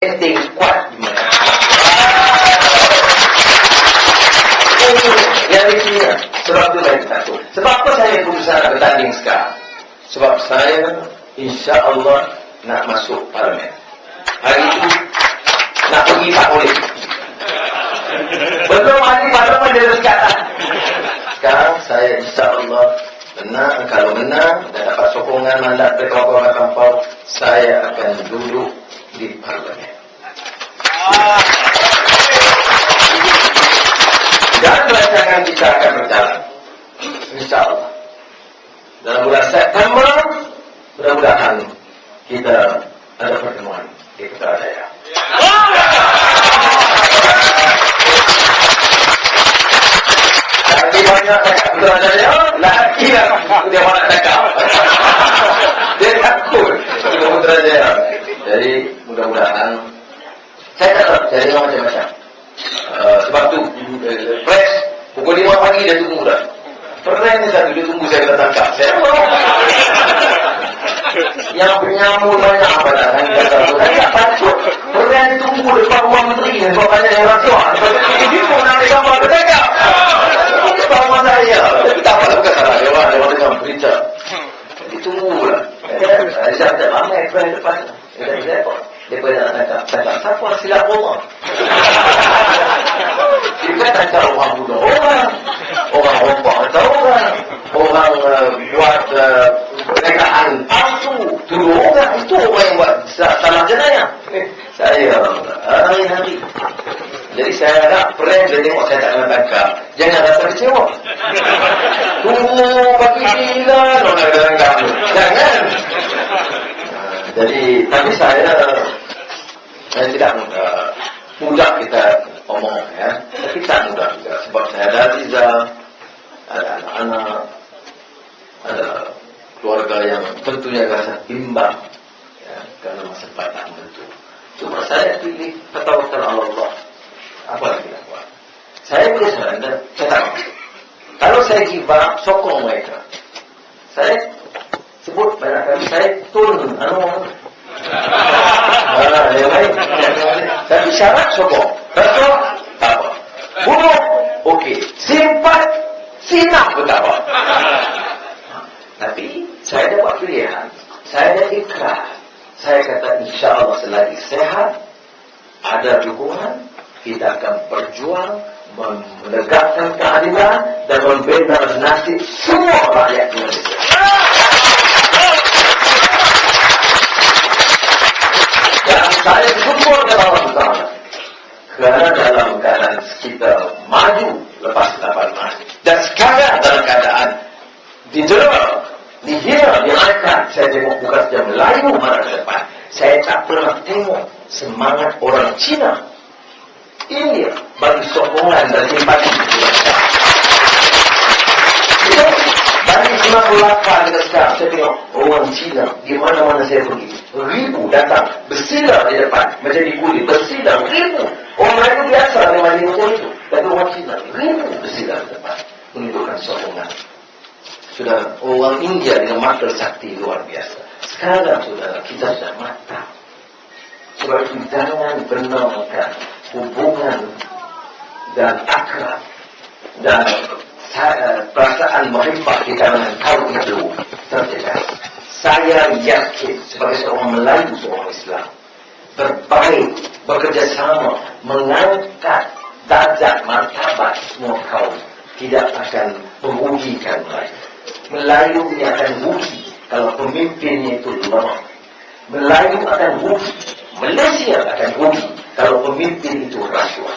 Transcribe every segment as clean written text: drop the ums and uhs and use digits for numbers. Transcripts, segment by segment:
penting kuat gimana? Yang isinya sebab itu saya takut. Sebab apa saya berusaha bertanding sekarang? Sebab saya insya Allah nak masuk parlimen. Hari itu nak pergi Pak Oleh. Belum hari parlimen dia berkata. Sekarang saya insya Allah menang. Kalau menang dan dapat sokongan mandat dari kawan-kawan kampau, saya akan duduk di parlimen. Dan rancangan kita akan berjalan, insya Allah. Dalam bulan September, mudah-mudahan kita ada pertemuan di Putrajaya. Tapi banyak cakap Putrajaya, lagi lah dia malah cakap. Dia takut ke Putrajaya. Jadi mudah-mudahan saya tak tahu, saya dengar macam-macam. Sebab tu press pukul 5 pagi dia tunggu dah. Pernah ni satu dia tunggu saya tertangkap. Saya yang penyamun banyak apa dah. Saya tak takut. Pernah dia tunggu depan rumah menteri ni sebab banyak yang rasuah. Ini pun nak gambar bercakap. Ini depan rumah saya. Tapi tak apa, bukan salah. Dia orang dengan berita. Jadi tunggulah. Saya tak ramai press depan. Saya apa? Dia nak cakap siapa silap orang? Dia cakap orang bunuh orang rompak atau orang buat perniagaan palsu, tuduh orang, itu orang yang buat salah jenayah. Saya hari-hari. Jadi saya harap pernah dia tengok saya tak nak tangkap, jangan rasa kecewa. Tunggu bagi gila, orang jangan. Jadi tapi saya tidak mudah kita omong ya, tapi tak mudah juga sebab saya ada Riza, ada anak-anak, ada keluarga yang tentunya rasa bimbang ya, karena masa depan tak menentu. Cuma saya pilih tawakal Allah. Apa lagi nak buat? Saya boleh surrender, saya tak mau. Kalau saya give up, sokong mereka. Saya sebut banyak kali, saya turun yang lain. Tapi syarat sokong. Betul? Tak apa. Bunuh? Okey. Simpan? Sinap pun tak apa. Tapi saya ada buat pilihan. Saya ada ikhlas. Saya kata insya Allah selagi sehat, ada dukungan, kita akan berjuang menegakkan keadilan dan membela nasib semua rakyat Indonesia. Dan saya bersyukur kepada Allah Taala kerana dalam keadaan kita maju lepas 8 Mac dan sekarang dalam keadaan didera, dihina, diangkat, saya tengok bukan saja Melayu mara ke depan. Saya tak pernah tengok semangat orang Cina, India bagi sokongan dan simpati. Bagi 98 kita sekarang, saya tengok orang Cina di mana-mana saya pergi, ribu datang bersila di depan macam dikulit, bersila ribu. Orang Melayu biasa memang macam itu, tapi orang Cina ribu bersila di depan menunjukkan sokongan. Sudah orang India dengan mata sakti luar biasa. Sekarang saudara kita sudah matang. Sebab itu jangan benarkan hubungan dan akrab dan perasaan mahabbah di kalangan kaum itu terjejas. Saya yakin sebagai seorang Melayu, seorang Islam, berbaik, bekerjasama, mengangkat darjat martabat semua kaum, tidak akan merugikan mereka. Melayu ini akan rugi kalau pemimpinnya itu lemah. Melayu akan rugi, Malaysia akan rugi kalau pemimpin itu rasuah.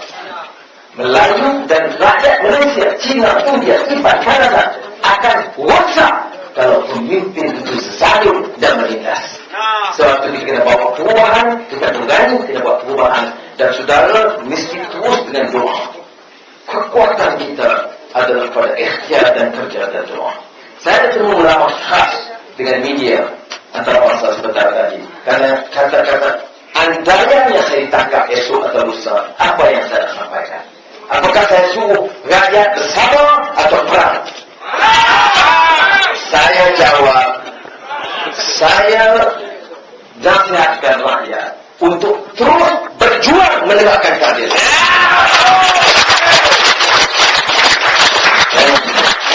Melayu dan rakyat Malaysia, China, India, Tibet, Kanada akan rosak kalau pemimpin itu zalim dan menindas. Sebab itu kita bawa perubahan, kita berani, kita bawa perubahan, dan saudara mesti terus dengan doa. Kekuatan kita adalah pada ikhtiar dan kerja dan doa. Saya bertemu ulama khas dengan media antara masa sebentar tadi, karena kata-kata andainya saya ditangkap esok atau lusa, apa yang saya sampaikan? Apakah saya suruh rakyat bersama atau perang? Saya jawab, saya nasihatkan rakyat untuk terus berjuang menegakkan keadilan.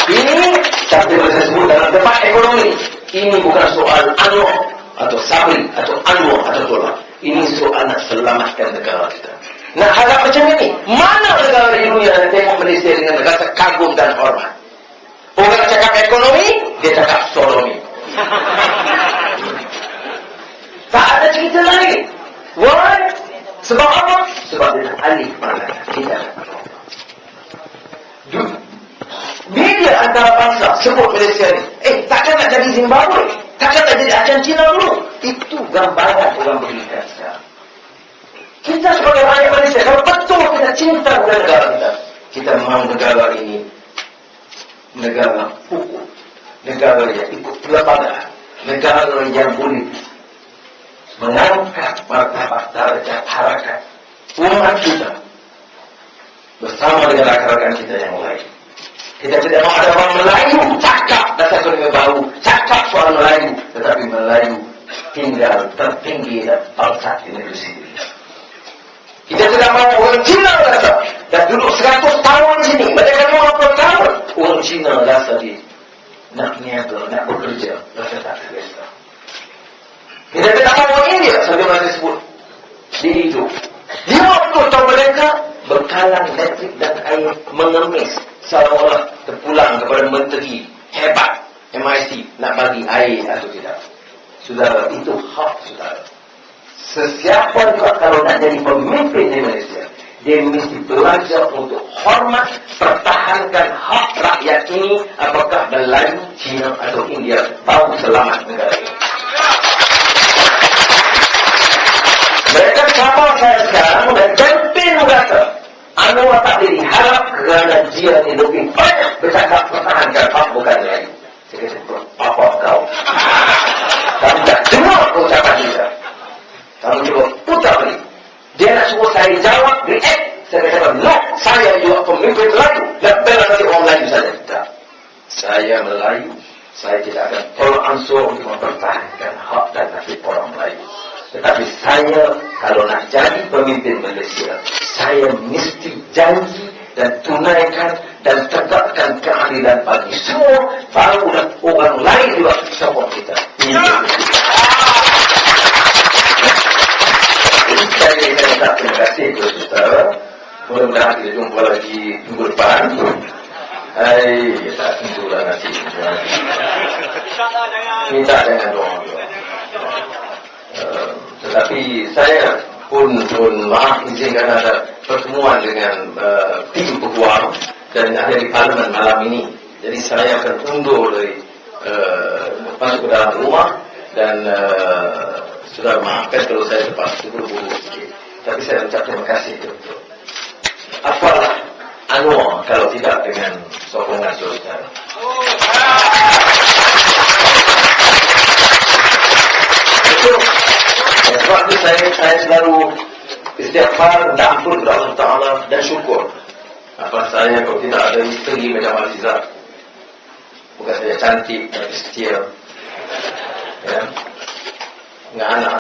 Ini seperti yang saya sebut dalam debat ekonomi. Ini bukan soal Anwar atau Sabri atau Anwar atau Tola. Ini soal nak selamatkan negara kita. Nak harap macam ini. Mana negara di dunia yang tengok Malaysia dengan rasa kagum dan hormat? Orang cakap ekonomi, dia cakap sodomi. Tak ada cerita lain. Why? Sebab apa? Sebab dia alih pandangan. Tidak. Media antarabangsa sebut Malaysia ni, takkan nak jadi Zimbabwe? Takkan nak jadi Argentina dulu? Itu gambaran orang berikan sekarang. Kita sebagai rakyat Malaysia, kalau betul kita cinta kepada negara kita, kita mahu negara ini negara hukum, negara yang ikut kelembagaan, negara yang boleh mengangkat martabat darjat harakat umat kita bersama dengan rakan-rakan kita yang lain. Kita tidak mahu ada orang Melayu cakap dasar ekonomi baru, cakap soal Melayu, tetapi Melayu tinggal tertinggi dan bangsa di negeri sendiri. Kita tidak mahu orang Cina rasa dah duduk 100 tahun di sini, mereka 50 tahun. Orang Cina rasa di nak niaga, nak bekerja, rasa tak selesa. Kita tidak mahu orang India, sambil saya sebut di hidup 50 tahun mereka berkalang elektrik dan air mengemis seolah terpulang kepada menteri hebat MIT nak bagi air atau tidak. Saudara, itu hak saudara. Sesiapa juga kalau nak jadi pemimpin di Malaysia, dia mesti belajar untuk hormat, pertahankan hak rakyat ini, apakah Melayu, Cina atau India, tahu selamat negara ini. Mereka sama saya sekarang dan campaign berkata Anwar tak boleh diharap kerana dia ni lebih banyak bercakap pertahankan hak bukan Melayu. Saya kata, apa kau? Kamu tak dengar ucapan kita. Kamu cuba putar balik. Dia nak suruh saya jawab, react. Saya kata, no, saya juga pemimpin Melayu. Dan bela nanti orang Melayu saja. Tak. Saya Melayu, saya tidak akan tolak ansur untuk mempertahankan hak dan nasib orang Melayu. Tetapi saya, kalau nak jadi pemimpin Malaysia, saya mesti janji dan tunaikan dan tegakkan keadilan bagi semua, baru dan orang lain juga support kita. Saya tak terima kasih kepada saudara. Mudah-mudahan kita jumpa lagi minggu depan. Tak tentulah nanti. Minta jangan doa. Tetapi saya pun maaf izinkan ada pertemuan dengan tim peguam dan ahli parlimen malam ini. Jadi saya akan undur dari masuk ke dalam rumah dan sudah maafkan kalau saya terpaksa berburu sikit. Tapi saya ucap terima kasih untuk apalah Anwar kalau tidak dengan sokongan saudara. Sebab itu saya selalu istighfar dan ampun kepada Allah Ta'ala dan syukur. Apa saya kalau tidak ada isteri macam Azizah, bukan saya cantik tapi setia, ya, dengan anak